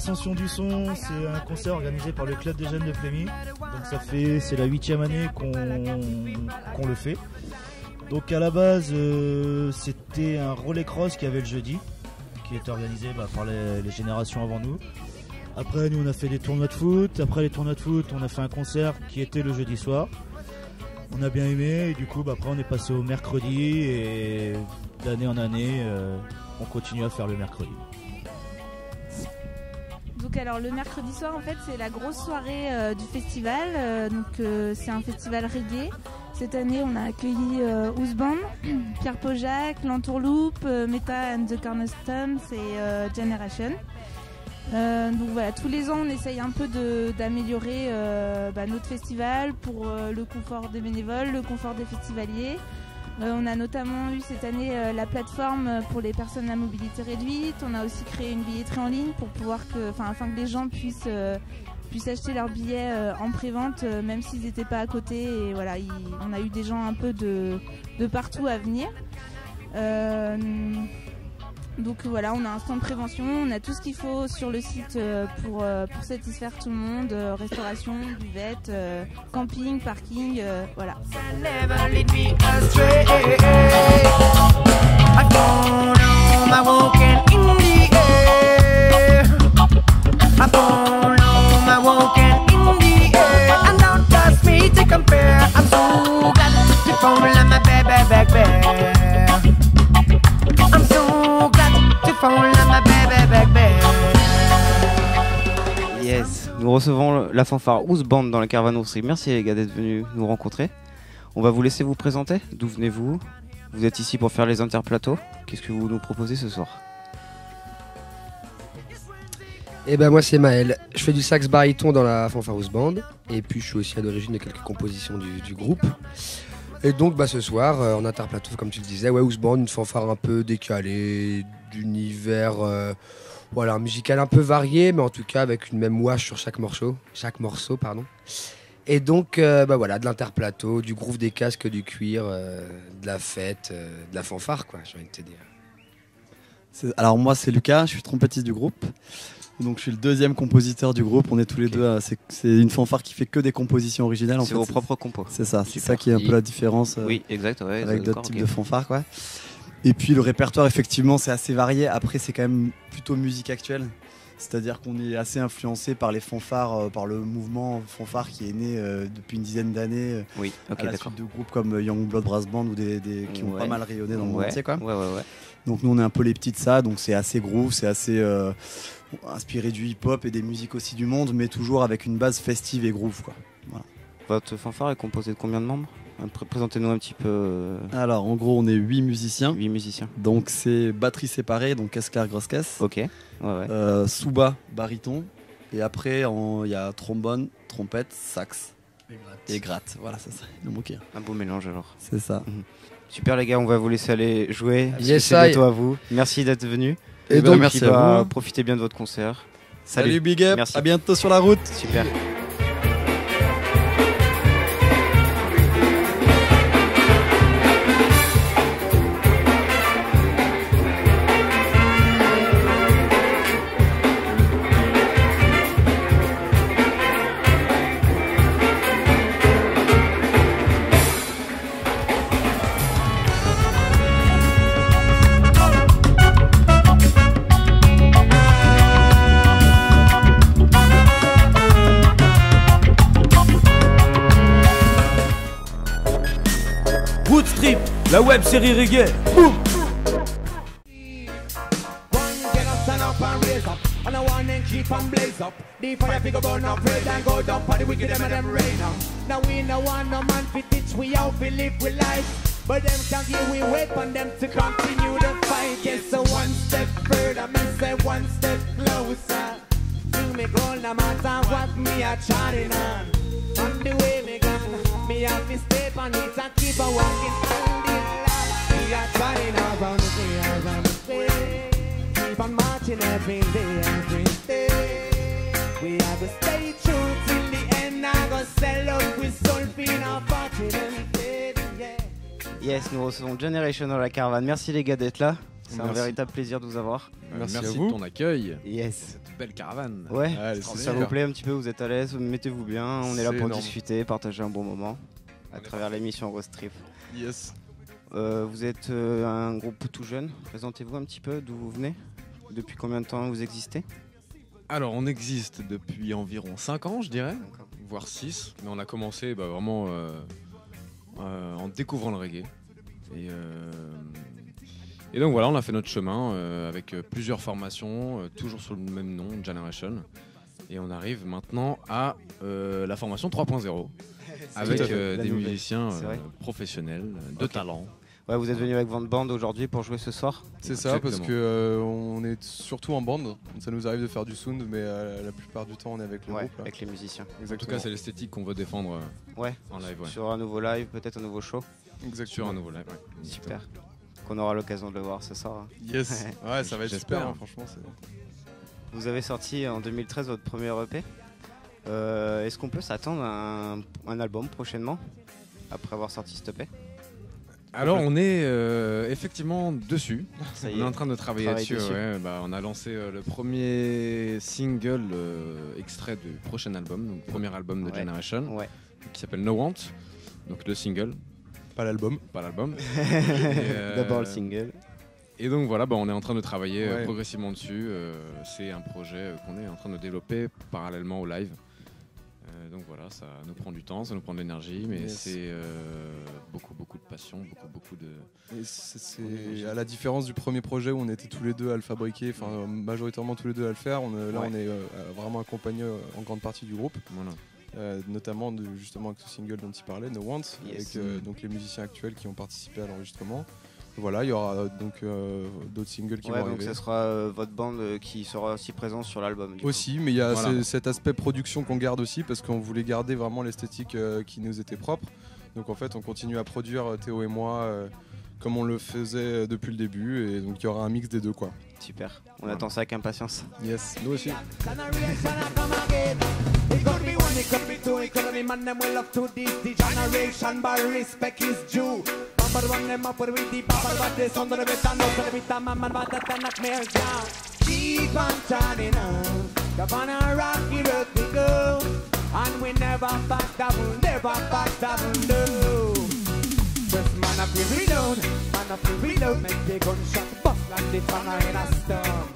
Ascension du son, c'est un concert organisé par le Club des Jeunes de Plémy. Donc c'est la 8e année qu'on le fait. Donc à la base, c'était un relais cross qu'il y avait le jeudi, qui était organisé par les générations avant nous. Après, nous on a fait des tournois de foot. Après les tournois de foot, on a fait un concert qui était le jeudi soir. On a bien aimé et du coup, après on est passé au mercredi et d'année en année, on continue à faire le mercredi. Donc alors le mercredi soir en fait c'est la grosse soirée du festival, c'est un festival reggae. Cette année on a accueilli Ousband, Pierre Pojac, L'Entourloupe, Meta and the Cornerstones et Generation. Donc voilà, tous les ans on essaye un peu d'améliorer notre festival pour le confort des bénévoles, le confort des festivaliers. On a notamment eu cette année la plateforme pour les personnes à mobilité réduite. On a aussi créé une billetterie en ligne pour afin que les gens puissent acheter leurs billets en pré-vente même s'ils n'étaient pas à côté. Et voilà, on a eu des gens un peu de partout à venir. Donc voilà, on a un stand de prévention, on a tout ce qu'il faut sur le site pour satisfaire tout le monde, restauration, buvette, camping, parking, voilà. Yes, nous recevons la fanfare Ousband dans la Caravansary. Merci les gars d'être venus nous rencontrer. On va vous laisser vous présenter. D'où venez-vous? Vous êtes ici pour faire les interplateaux. Qu'est-ce que vous nous proposez ce soir? Eh ben moi c'est Maël, je fais du sax baryton dans la fanfare Ousband et puis je suis aussi à l'origine de quelques compositions du groupe. Et donc ce soir en interplateau comme tu le disais, Ousband, une fanfare un peu décalée, d'univers musical un peu varié mais en tout cas avec une même ouache sur chaque morceau. Et donc de l'interplateau, du groove des casques, du cuir, de la fête, de la fanfare quoi, j'ai envie de te dire. Alors moi c'est Lucas, je suis trompettiste du groupe. Donc je suis le deuxième compositeur du groupe, on est tous les deux, c'est une fanfare qui fait que des compositions originales. C'est vos propres compos. C'est ça, c'est ça qui est un peu la différence oui, exact, ouais, avec d'autres types de fanfares quoi. Et puis le répertoire effectivement c'est assez varié, après c'est quand même plutôt musique actuelle. C'est-à-dire qu'on est assez influencé par les fanfares, par le mouvement fanfare qui est né depuis une dizaine d'années à la suite de groupes comme Youngblood Brass Band ou qui ont pas mal rayonné dans le monde entier quoi. Donc nous on est un peu les petits de ça, donc c'est assez groove, c'est assez inspiré du hip-hop et des musiques aussi du monde, mais toujours avec une base festive et groove quoi. Voilà. Votre fanfare est composée de combien de membres? Présentez-nous un petit peu. Alors en gros on est 8 musiciens. 8 musiciens. Donc c'est batterie séparée, donc caisse claire, grosse caisse. Ok. Sous-bas, baryton. Et après il y a trombone, trompette, sax et gratte. Voilà, ça serait le mot-clé. Un beau mélange alors. C'est ça. Super les gars, on va vous laisser aller jouer. Yes, c'est bientôt à vous. Merci d'être venus. Et donc merci à vous. Profitez bien de votre concert. Salut big up. Merci. À bientôt sur la route. Super. La web série reggae. Boum. Keep on blaze up, the fire figure burn up, red and go down, party wicked them and them rain up. Now we no want no man fit teach we how we live with life, but them can't give we wait for them to continue the fight. Yes, so one step further, me say one step closer. To me goal no matter what me a chatting on the way me gone, me have to step on it and keep on walking on the line. We are trying around the way, keep on marching every day, every day. We have to stay true till the end. I go sell up with Solfine en party. Yes, nous recevons Generation dans la caravane. Merci les gars d'être là. C'est un Merci. véritable plaisir de vous avoir. Merci à Merci vous. de ton accueil. Yes. Cette belle caravane. Ouais, Allez, si c'est ça super. vous plaît un petit peu, vous êtes à l'aise, mettez-vous bien. On est là C'est pour énorme. discuter, partager un bon moment à On est travers l'émission Rose Trip. Yes. Vous êtes un groupe tout jeune. Présentez-vous un petit peu d'où vous venez. Depuis combien de temps vous existez? Alors, on existe depuis environ 5 ans, je dirais, voire 6. Mais on a commencé vraiment en découvrant le reggae. Et donc voilà, on a fait notre chemin avec plusieurs formations, toujours sur le même nom, Generation. Et on arrive maintenant à la formation 3.0 avec tout à fait. La des nouvelle. musiciens C'est vrai. professionnels, de Ok. talent. Ouais, vous êtes venu avec Van Band aujourd'hui pour jouer ce soir. C'est ça, parce Exactement. que on est surtout en bande. Ça nous arrive de faire du sound, mais la plupart du temps on est avec le Ouais, groupe. Là. avec les musiciens. En tout Exactement. cas, c'est l'esthétique qu'on veut défendre Ouais. en live. Ouais. Sur un nouveau live, peut-être un nouveau show. Sur Exactement. un nouveau live. Ouais. Super. Qu'on aura l'occasion de le voir ce soir. hein. Yes. Ouais, ça va être J'espère. super. Hein, franchement, c'est. Vous avez sorti en 2013 votre premier EP. Est-ce qu'on peut s'attendre à un album prochainement après avoir sorti cet EP? Alors, on est effectivement dessus. Ça On est en train de travailler Travailler là-dessus. dessus. Ouais. On a lancé le premier single extrait du prochain album, donc premier album de Ouais. Generation, Ouais. qui s'appelle No Want. Donc le single, Pas l'album. pas l'album. D'abord le single. Et donc voilà, on est en train de travailler Ouais. progressivement dessus. C'est un projet qu'on est en train de développer parallèlement au live. Donc voilà, ça nous prend du temps, ça nous prend de l'énergie, mais Yes. c'est beaucoup de passion, beaucoup de... Et c'est à la différence du premier projet où on était tous les deux à le fabriquer, enfin majoritairement tous les deux à le faire. Là, Ouais. on est vraiment accompagnés en grande partie du groupe, Voilà. notamment justement avec ce single dont il parlait, No Want, Yes. avec donc les musiciens actuels qui ont participé à l'enregistrement. Voilà, il y aura donc d'autres singles qui Ouais, vont donc arriver. ce sera votre bande qui sera aussi présente sur l'album. du coup. Aussi, mais il y a Voilà. cet aspect production qu'on garde aussi parce qu'on voulait garder vraiment l'esthétique qui nous était propre. Donc en fait, on continue à produire Théo et moi comme on le faisait depuis le début et donc il y aura un mix des deux quoi. Super. On attend ça avec impatience. Yes, nous aussi. Generation I come again. It could be one, it could be two, it could be man them well up to this the generation, but respect is due. Bumper one them up with the bumper, but this under the bit and up to the bit, man, but that knock me down. Keep on turning on. The on a rocky road we go, and we never back down, no. Just man up we reload, make the gunshot bust like the thunder in a storm.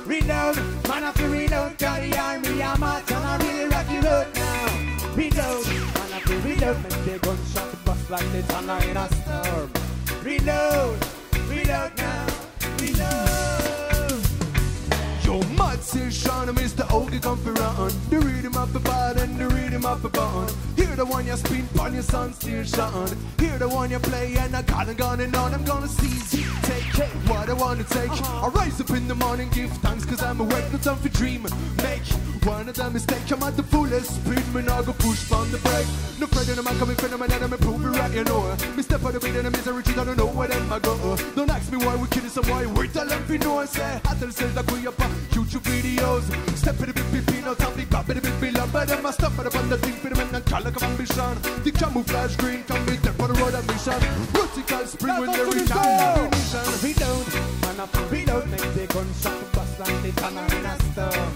Reload, man up to reload, call the army, I'm out on a real rocky road now. Reload, man up to reload, make the gunshot bust like the thunder in a storm. Reload now, reload. Yo, mad say Sean and Mr. Ogie come for run. The rhythm of the bad and the rhythm of the bun. Hear the one you spin on your son still shine. Hear the one you play and I got and on. I'm gonna seize it, take what I wanna take. I rise up in the morning, give thanks cause I'm awake, no time for dream. Make one of them mistake, I'm at the fullest speed, me now go push on the brake. No friend of mine coming friend of mine and I'm prove it right, you know. Me step out of it and the misery, I don't know where them I go. Don't ask me why we killing some why we tell them you know I say. I tell say that we up YouTube videos. Step in the big peanuts, I'm big bop in the big bill. But them I stop at the thing for them and call like a ambition. The camouflage green come with them for the road ambition. Vertical spring when they reach out. Reload, man up to reload, make the gunshot bust like the thunder in a storm.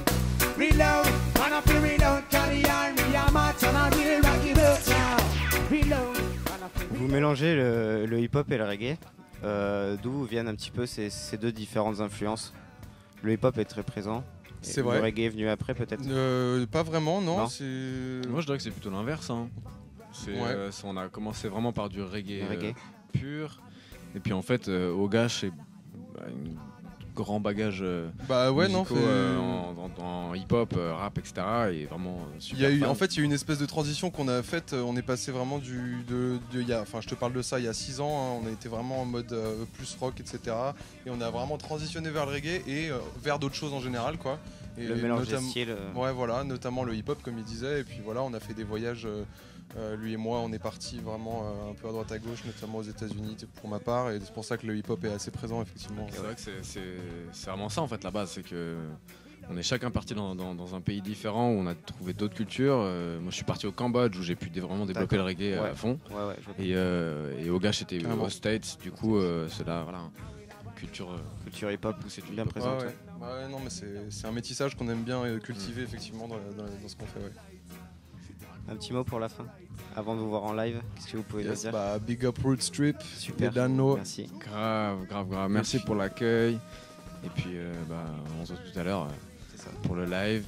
Reload, man up to reload, call the army, I'm out on a real rocky road now. Reload, man up to Vous mélangez le hip-hop et le reggae. D'où viennent un petit peu ces deux différentes influences? Le hip-hop est très présent. C'est Et vrai. Le reggae est venu après peut-être. Pas vraiment, non. Non. C'est. Moi, je dirais que c'est plutôt l'inverse. Hein. Ouais. On a commencé vraiment par du reggae, Reggae. pur. Et puis en fait, Ogash c'est un grand bagage Bah ouais, non. musicaux, en hip-hop, rap, etc. Et vraiment Il super y a eu, fan. en fait, il y a eu une espèce de transition qu'on a faite. On est passé vraiment enfin, je te parle de ça il y a 6 ans. Hein, on a été vraiment en mode plus rock, etc. Et on a vraiment transitionné vers le reggae et vers d'autres choses en général, quoi. Et Le mélange des styles. Ouais, voilà, notamment le hip-hop, comme il disait. Et puis voilà, on a fait des voyages. Lui et moi, on est partis vraiment un peu à droite à gauche, notamment aux États-Unis pour ma part. Et c'est pour ça que le hip-hop est assez présent, effectivement. C'est vrai que c'est vraiment ça en fait la base, c'est que on est chacun parti dans un pays différent où on a trouvé d'autres cultures. Moi je suis parti au Cambodge où j'ai pu vraiment développer le reggae Ouais. à fond. Ouais, je vois. Et Ogash était Carrément. aux States, du coup c'est là voilà. culture hip-hop poussée bien présente. Ouais, non, mais c'est un métissage qu'on aime bien cultiver effectivement dans ce qu'on fait. Ouais. Un petit mot pour la fin, avant de vous voir en live, qu'est-ce que vous pouvez nous dire? Big up Root Strip, super, merci. Grave. Merci pour l'accueil. Et puis on se retrouve tout à l'heure pour le live.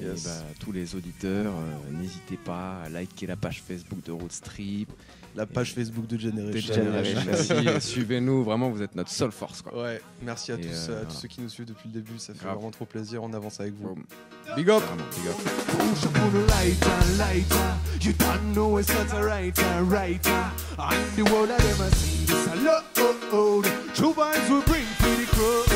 Yes. Et tous les auditeurs, n'hésitez pas à liker la page Facebook de Root Strip, la page Facebook de Generation. Merci, suivez-nous, vraiment vous êtes notre seule force quoi. Ouais, merci à tous ceux qui nous suivent depuis le début, ça fait vraiment trop plaisir, on avance avec vous. Big up. Big up. Push up on the lighter. You don't know it's not a writer. And the world of them a see this a load. True vibes will bring to the crowd.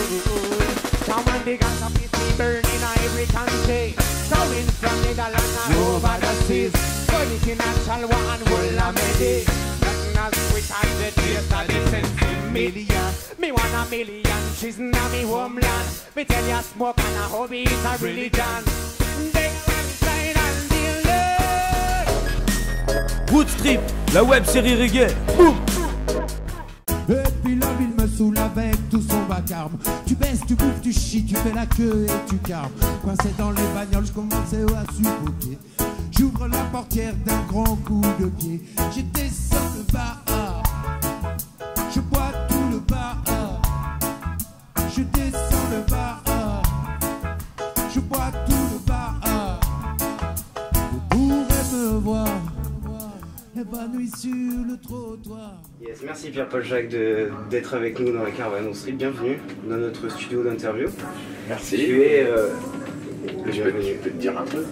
Now when the guns of peace burn in every country, coming from Netherlands and over the seas, policy natural war and world of medic. Nothing as sweet as the taste of the sense million. Me want a million, she's not me homeland. Me tell ya smoke and a hobby is a religion. Root Strip, la web série reggae. Boum. Et puis la ville me saoule avec tout son vacarme. Tu baisses, tu bouffes, tu chies, tu fais la queue et tu carmes. Coincé dans les bagnoles, je commençais à suffoquer. J'ouvre la portière d'un grand coup de pied. Je descends le bar, je bois tout le bar. Je descends le bar, je bois tout le bar. Vous pourrez me voir épanoui sur le trottoir. Yes, merci Pierre-Paul Jacques d'être avec nous dans la Caravane Street. Bienvenue dans notre studio d'interview. Merci. Tu es je peux te dire un truc.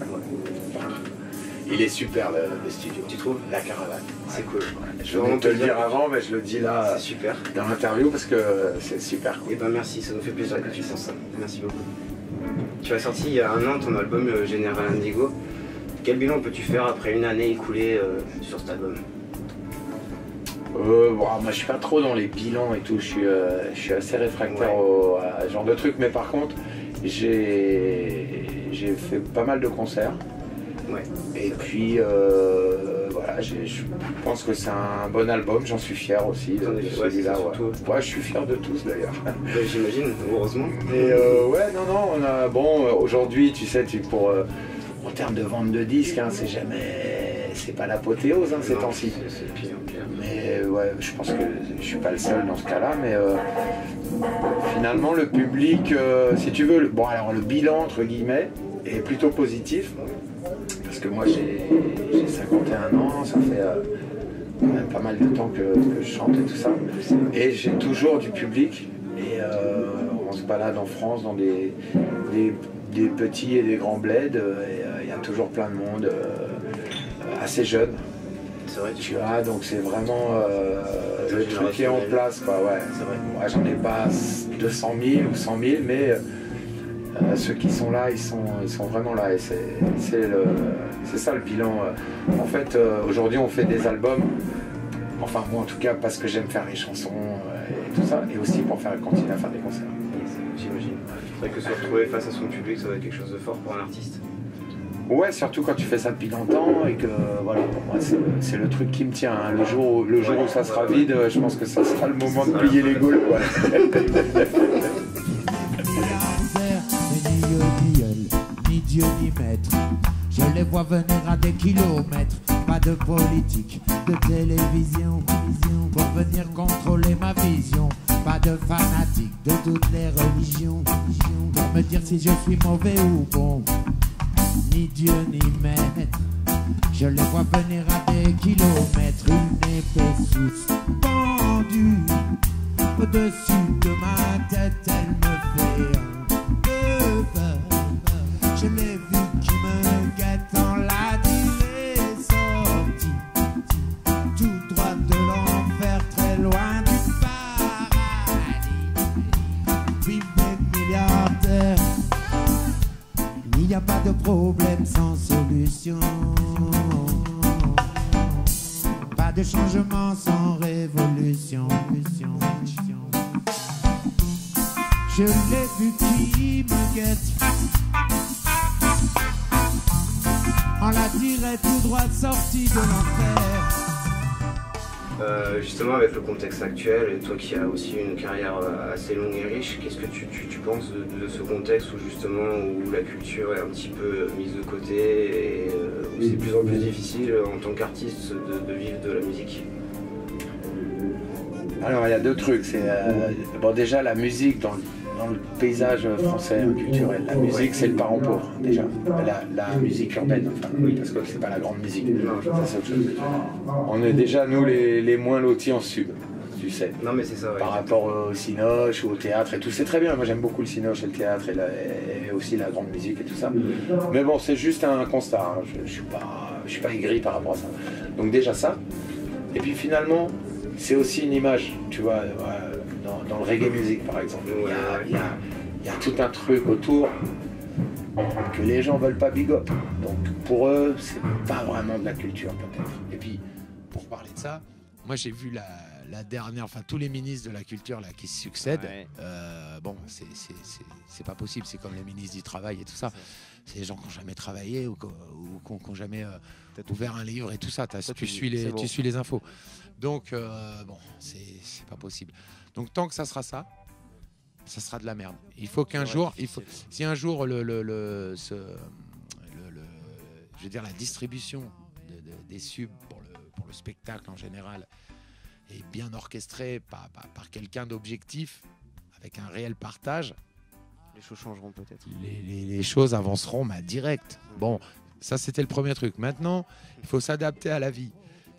Il est super le studio. Tu trouves? La Caravane. C'est cool. Je voulais te le dire avant, mais je le dis là. C'est super. Dans l'interview parce que c'est super cool. Et ben merci, ça nous fait plaisir que tu penses ça. Merci beaucoup. Tu as sorti il y a un an ton album General Indigo. Quel bilan peux-tu faire après une année écoulée sur cet album? Moi je suis pas trop dans les bilans et tout, je suis assez réfractaire à ce genre de trucs, mais par contre j'ai fait pas mal de concerts. Ouais. Et puis voilà, je pense que c'est un bon album, j'en suis fier aussi de celui-là. Ouais, je suis fier de tous d'ailleurs. J'imagine, heureusement. Et on a aujourd'hui tu sais en termes de vente de disques, hein, c'est pas l'apothéose ces temps-ci. Mais ouais, je pense que je suis pas le seul dans ce cas-là, mais finalement le public, si tu veux, alors le bilan entre guillemets est plutôt positif, parce que moi j'ai 51 ans, ça fait quand même pas mal de temps que je chante et tout ça, et j'ai toujours du public, et on se balade en France dans des petits et des grands bleds, et il y a toujours plein de monde assez jeune. C'est vrai, tu vois, donc c'est vraiment le truc qui est en place, quoi, ouais. C'est vrai. Moi, j'en ai pas 200 000 ou 100 000, mais ceux qui sont là, ils sont vraiment là, et c'est ça le bilan. En fait, aujourd'hui, on fait des albums, enfin moi en tout cas, parce que j'aime faire les chansons et tout ça, et aussi pour continuer à faire des concerts. J'imagine. C'est vrai que se retrouver face à son public, ça va être quelque chose de fort pour un artiste. Ouais, surtout quand tu fais ça depuis longtemps et que voilà, pour moi c'est le truc qui me tient. Hein. Le jour où ça sera vide, je pense que ça sera le moment de plier les gaules. Ouais. Ni Dieu ni maître, je les vois venir à des kilomètres. Pas de politique, de télévision, pour venir contrôler ma vision. Pas de fanatique de toutes les religions, pour me dire si je suis mauvais ou bon. Ni Dieu ni maître, je les vois venir à des kilomètres. Une épée suspendue au-dessus de ma tête, elle me fait un peu peur. Je l'ai vu qui me guette, on l'a dit, est sorti tout droit de l'enfer, très loin du paradis. Vive les milliardaires. Il n'y a pas de problème sans solution, pas de changement sans révolution. Je l'ai vu qui me guette, on la dirait tout droit sortie de l'enfer. Justement, avec le contexte actuel, et toi qui as aussi une carrière assez longue et riche, qu'est-ce que tu penses de ce contexte où justement où la culture est un petit peu mise de côté et où c'est de plus en plus difficile en tant qu'artiste de vivre de la musique? Alors il y a deux trucs. Bon, déjà la musique dans le paysage français culturel, la musique c'est le parent pauvre déjà. La musique urbaine, enfin, parce que c'est pas la grande musique. Non, ça, c'est autre chose. On est déjà nous les moins lotis en sub, tu sais. Non mais c'est ça. Ouais, par rapport au cinoche ou au théâtre et tout, c'est très bien. Moi j'aime beaucoup le cinoche et le théâtre et aussi la grande musique et tout ça. Mais bon, c'est juste un constat. Hein. Je suis pas aigri par rapport à ça. Donc déjà ça. Et puis finalement, c'est aussi une image, tu vois. Dans le reggae music par exemple, il y a tout un truc autour que les gens veulent pas big up. Donc pour eux, c'est pas vraiment de la culture peut-être. Et puis pour parler de ça, moi j'ai vu la dernière, enfin tous les ministres de la culture là qui se succèdent. Ouais. Bon, c'est pas possible. C'est comme les ministres du travail et tout ça. C'est des gens qui n'ont jamais travaillé ou qui n'ont jamais ouvert un livre et tout ça. Tu suis les infos. Donc bon, c'est pas possible. Donc tant que ça sera de la merde. Il faut qu'un jour, si un jour je veux dire la distribution des subs pour le spectacle en général est bien orchestrée par quelqu'un d'objectif, avec un réel partage, les choses changeront peut-être. Les choses avanceront direct. Bon, ça c'était le premier truc. Maintenant, il faut s'adapter à la vie.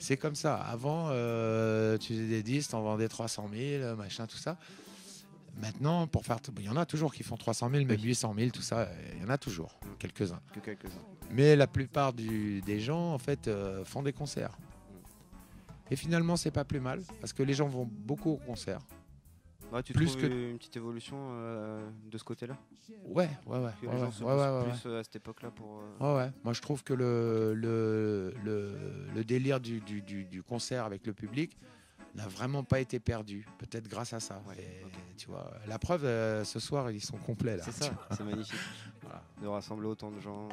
C'est comme ça. Avant, tu faisais des disques, t'en vendais 300 000, machin, tout ça. Maintenant, pour faire, il y en a toujours qui font 300 000, même 800 000, tout ça. Il y en a toujours, quelques-uns. Mais la plupart des gens, en fait, font des concerts. Et finalement, c'est pas plus mal, parce que les gens vont beaucoup aux concerts. Ouais, tu trouves une petite évolution de ce côté-là? Ouais. Que les gens se poussent plus à cette époque-là pour... Ouais. Moi, je trouve que le délire du concert avec le public n'a vraiment pas été perdu. Peut-être grâce à ça. Ouais, tu vois, la preuve, ce soir, ils sont complets. Là. C'est ça, c'est magnifique. Voilà. De rassembler autant de gens.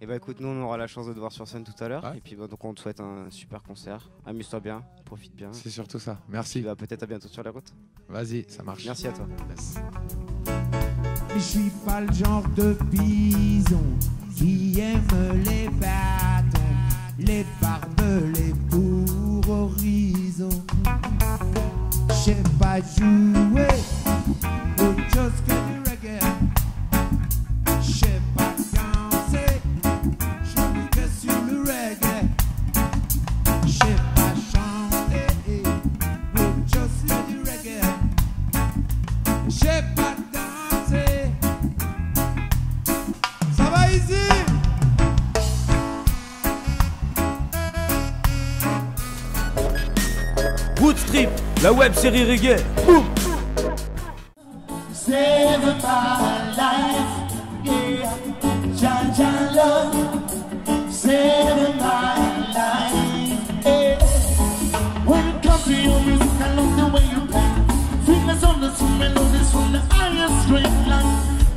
Et bah écoute, nous on aura la chance de te voir sur scène tout à l'heure. Ouais. Et puis donc on te souhaite un super concert. Amuse-toi bien, profite bien. C'est surtout ça. Merci. Bah, peut-être à bientôt sur la route. Vas-y, ça marche. Merci à toi. Yes. Je suis pas le genre de bison qui aime les bâtons, les barbelés pour horizon. Je sais pas jouer autre chose que du reggae. Je sais pas danser, je joue que sur le reggae. Je sais pas chanter autre chose que du reggae. Je sais pas danser. Ça va ici? Woodstrip, la web série reggae. Boum. Save my life, yeah. Jah love, save my life, yeah. When it comes to your music, I love the way you play. Fingers on the sweet melodies from the highest straight line.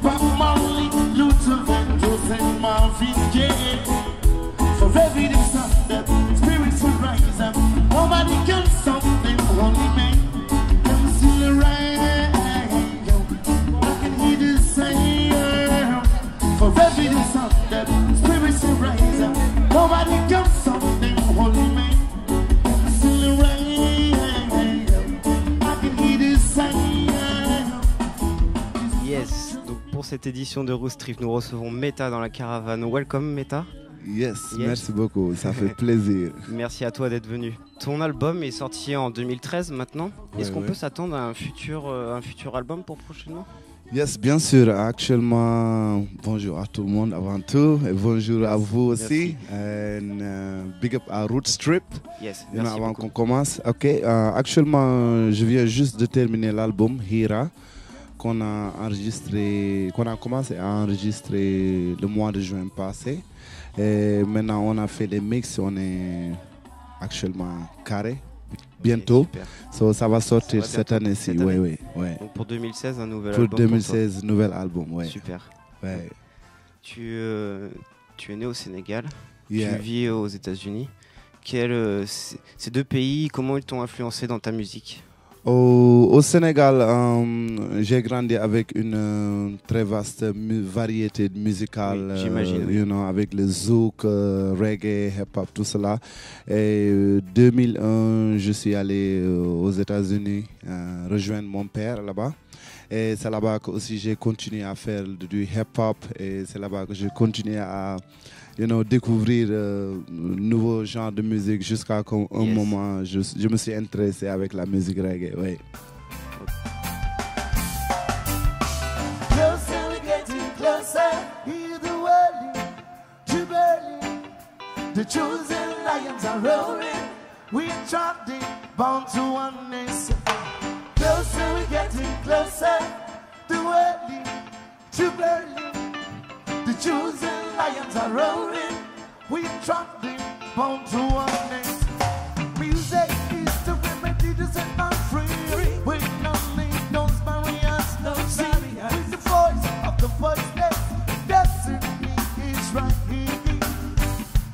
Bob Marley, Luther Vandross, and Marvin Gaye. For every day Sunday, spirits will rise up. Nobody can stop them, only me. Them still right. For every day Sunday, spirits will rise up. Nobody can stop them, only me. Still right. I can hear the sound. Yes. Donc pour cette édition de Woodstrip, nous recevons Meta dans la caravane. Welcome Meta. Yes, merci beaucoup, ça fait plaisir. Merci à toi d'être venu. Ton album est sorti en 2013 maintenant. Est-ce qu'on peut s'attendre à un futur album pour prochainement? Yes, bien sûr. Actuellement, bonjour à tout le monde avant tout. Et bonjour à vous aussi. Big up à Woodstrip. Yes, merci avant beaucoup. qu'on commence. Ok, actuellement, je viens juste de terminer l'album Hira qu'on a commencé à enregistrer le mois de juin passé. Et maintenant, on a fait les mix. On est actuellement carré. Bientôt, ça va sortir cette année-ci. Oui. Donc pour 2016, un nouvel album. Pour 2016, nouvel album, oui. Super. Ouais. Tu es né au Sénégal, Yeah. tu vis aux États-Unis. ces deux pays, comment ils t'ont influencé dans ta musique? Au Sénégal, j'ai grandi avec une très vaste variété musicale, oui, j'imagine, oui. Avec le zouk, reggae, hip-hop, tout cela. Et 2001, je suis allé aux États-Unis rejoindre mon père là-bas. Et c'est là-bas que aussi j'ai continué à faire du hip-hop et c'est là-bas que j'ai continué à découvrir nouveaux genres de musique jusqu'à un moment je me suis intéressé avec la musique reggae. Ouais. Closer, we're getting closer. Hear the wailing to Berlin. The chosen lions are roaring. We're charting, bound to oneness. Closer, we're getting closer. The wailing to Berlin. The chosen lions are roaring. We're charting, bound to oneness. Music is the remedy to set us free. We don't need those barriers, no barriers. With the voice of the voiceless, destiny is right here.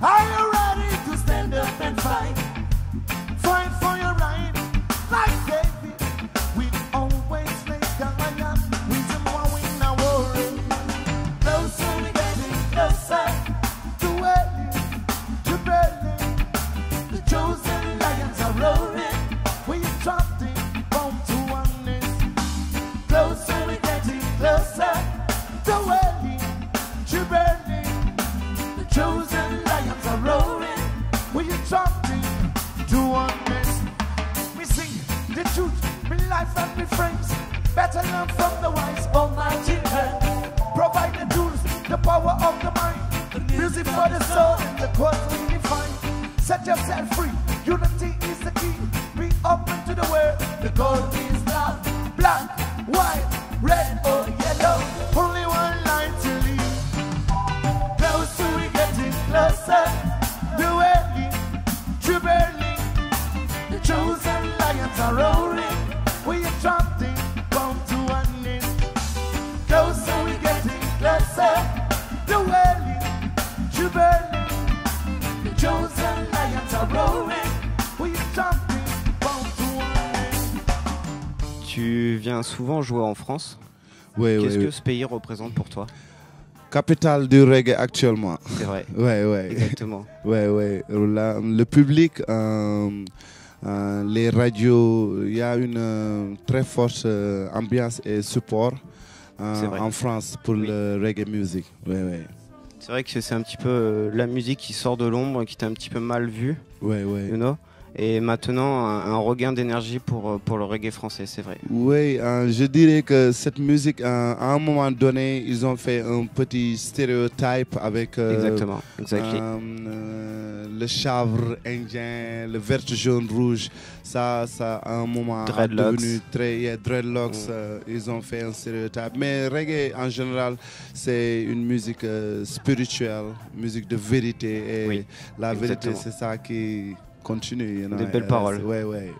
Are you ready to stand up and fight? Fight for your right, like David. We always lay down, reason why we now worry. Closer, we're getting closer to Berlin, to Berlin. The chosen lions are roaring. We're trotting home to oneness. Closer, we're getting closer to Berlin, to Berlin. The chosen lions are roaring. We're trotting to oneness. We sing the truth, me life and me friends. Better learn from the wise, almighty hand. Provide the tools, the power of the mind. Music for the soul, the cause we define. Set yourself free, unity is the key. Be open to the world, the goal is love. Black, white, red or yellow, only one line to lead. Closer, we getting closer. The Berlin, to Berlin. The chosen lions are roaring. We are chanting, bound to one end. Closer, we getting closer. The Berlin, to Berlin. The chosen lions are roaring. We are chanting, bound to one end. Tu viens souvent jouer en France. Ouais, Qu'est-ce ouais, que ce pays représente pour toi? Capitale du reggae actuellement. C'est vrai. Ouais. Exactement. Ouais. Le public, les radios, il y a une très forte ambiance et support en France pour le reggae music. Ouais. C'est vrai que c'est un petit peu la musique qui sort de l'ombre, qui était un petit peu mal vue. Ouais. Et maintenant, un regain d'énergie pour le reggae français, c'est vrai. Oui, je dirais que cette musique, à un moment donné, ils ont fait un petit stéréotype avec Exactement. le chanvre indien, le vert, jaune, rouge. Ça à un moment Dreadlocks. devenu très dreadlocks. Ils ont fait un stéréotype. Mais reggae, en général, c'est une musique spirituelle, musique de vérité. Et la vérité, c'est ça qui continue. Des belles paroles. Ouais.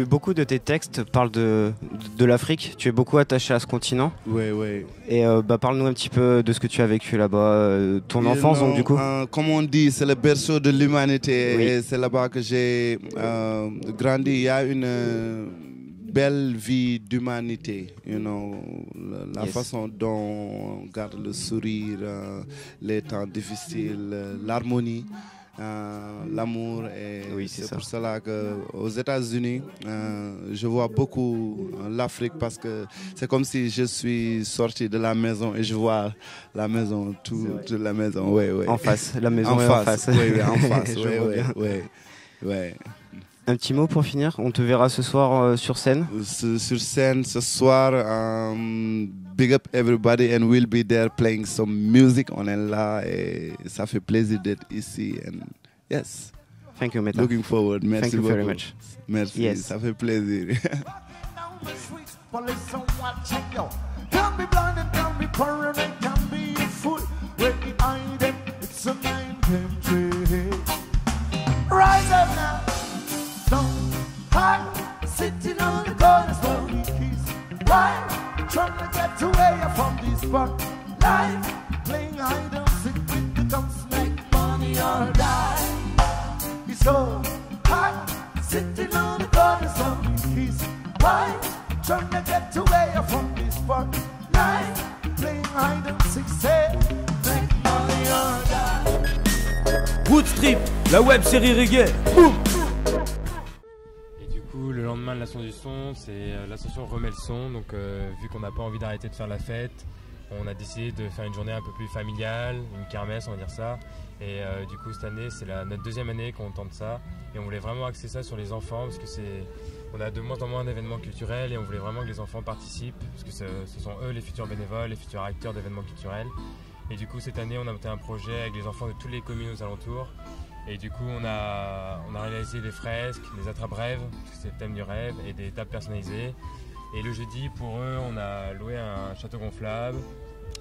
Beaucoup de tes textes parlent de l'Afrique. Tu es beaucoup attaché à ce continent. Ouais. Et parle-nous un petit peu de ce que tu as vécu là-bas, ton enfance donc du coup. Comme on dit, c'est le berceau de l'humanité. Et c'est là-bas que j'ai grandi. Il y a une belle vie d'humanité. La façon dont on garde le sourire, les temps difficiles, l'harmonie. L'amour et c'est pour cela qu'aux États-Unis je vois beaucoup l'Afrique parce que c'est comme si je suis sorti de la maison et je vois la maison, toute la maison. Ouais. En face, la maison est en face. Oui, en face. Ouais. Un petit mot pour finir, on te verra ce soir sur scène. Sur scène ce soir, big up everybody and we'll be there playing some music. On est là et ça fait plaisir d'être ici. And yes. Thank you, Meta. Looking forward. Merci Thank you beaucoup. very much. Merci, yes. Ça fait plaisir. Can't be blind and can't be paranoid and can't be a fool. Where behind them, it's a mind country. Rise up now, don't hide, sitting on the corner, slowly kiss. Why? Trying to get away from this spot. Life, playing hide and seek with the guns, make money or die. So hot, sitting on the corner, so he's wide, trying to get away from this fun line, playing hide and seek, say, make money or die. Wood Strip, la web série reggae. Boum. Et du coup, le lendemain de l'ascension du son, c'est l'association remet le son. Donc, vu qu'on n'a pas envie d'arrêter de faire la fête, on a décidé de faire une journée un peu plus familiale, une kermesse, on va dire ça. Et du coup, cette année, c'est notre deuxième année qu'on tente ça. Et on voulait vraiment axer ça sur les enfants parce que on a de moins en moins d'événements culturels et on voulait vraiment que les enfants participent parce que ce sont eux les futurs bénévoles, les futurs acteurs d'événements culturels. Et du coup, cette année, on a monté un projet avec les enfants de toutes les communes aux alentours. Et du coup, on a réalisé des fresques, des attrape-rêves, parce que c'est le thème du rêve, et des tables personnalisées. Et le jeudi, pour eux, on a loué un château gonflable.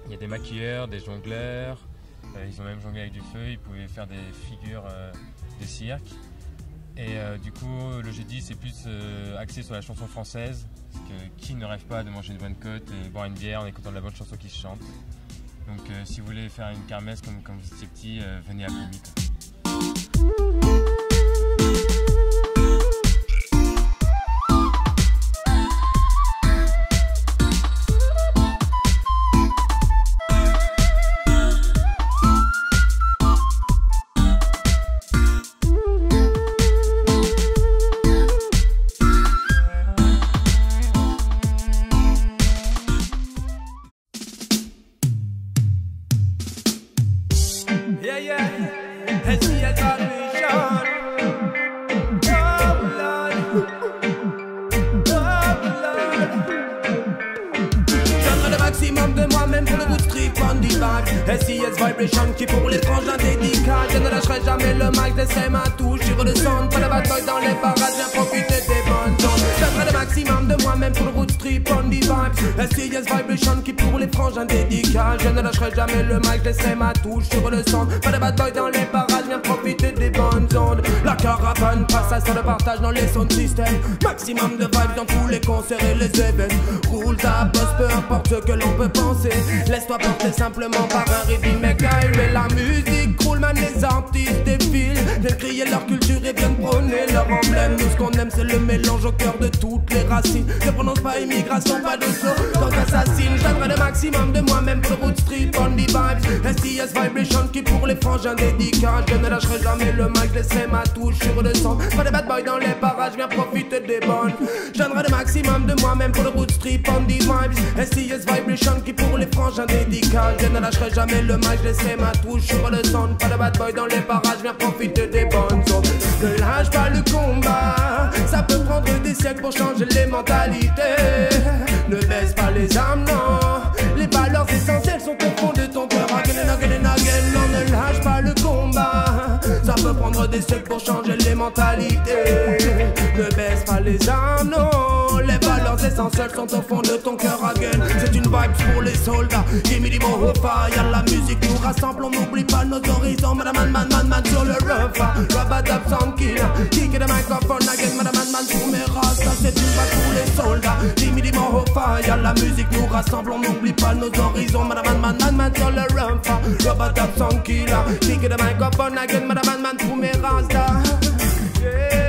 Il y a des maquilleurs, des jongleurs. Ils ont même jonglé avec du feu. Ils pouvaient faire des figures de cirque. Et du coup, le jeudi, c'est plus axé sur la chanson française. Parce que qui ne rêve pas de manger une bonne côte et boire une bière en écoutant de la bonne chanson qui se chante. Donc si vous voulez faire une kermesse comme vous étiez petit, venez à Plémy. SIS Vibration qui pour les frangins dédicace. Je ne lâcherai jamais le mic, laisserai ma touche sur le son. Pas de bad boy dans les barrages, viens profiter des bonnes zones. Je donnerai le maximum de moi-même pour le road strip on the vibes. SIS Vibration qui pour les frangins dédicace. Je ne lâcherai jamais le mic, laisserai ma touche sur le son. Pas de bad boy dans les barrages, viens profiter des bonnes zones. La caravane passe sur le partage dans les sound systems. Maximum de vibes dans tous les concerts et les événements. Roule ta bosse, peu importe ce que l'on peut penser. Laisse-toi porter simplement par un rythme et la musique roule, man, les artistes défilent. Viennent crier leur culture et viennent prôner leur emblème. Nous ce qu'on aime c'est le mélange au cœur de toutes les racines. Ne prononce pas immigration, pas de slow quand assassine. Je donnerai le maximum de moi-même pour le road street on the vibes. STS Vibration qui pour les frangins dédicace. Je ne lâcherai jamais le mic, laisserai ma touche sur le son. Pas de bad boy dans les parages, viens profiter des bonnes. Je donnerai le maximum de moi-même pour le road street on the vibes. STS Vibration qui pour les frangins dédicace. Je ne lâcherai jamais le mic, je laisserai ma touche sur le son. Pas de bad boy dans les parages, viens profiter des bonnes zones. Ne lâche pas le combat, ça peut prendre des siècles pour changer les mentalités. Ne baisse pas les âmes, non. Les valeurs essentielles sont au fond de ton cœur. Again and again and again, non, ne lâche pas le combat. Ça peut prendre des siècles pour changer les mentalités. Ne baisse pas les âmes, non. Les valeurs essentielles sont au fond de ton cœur. Again, c'est une vibe pour les soldats. Give me the more fire, la musique nous rassemble, on n'oublie pas nos horizons. Man sur le roof, Rabadab sound killer. Kick the microphone again, man pour mes races. Ça c'est une vibe pour les soldats. Give me the more fire, la musique nous rassemble, on n'oublie pas nos horizons. Man sur le roof, Rabadab sound killer. Kick the microphone again, man pour mes races. Yeah.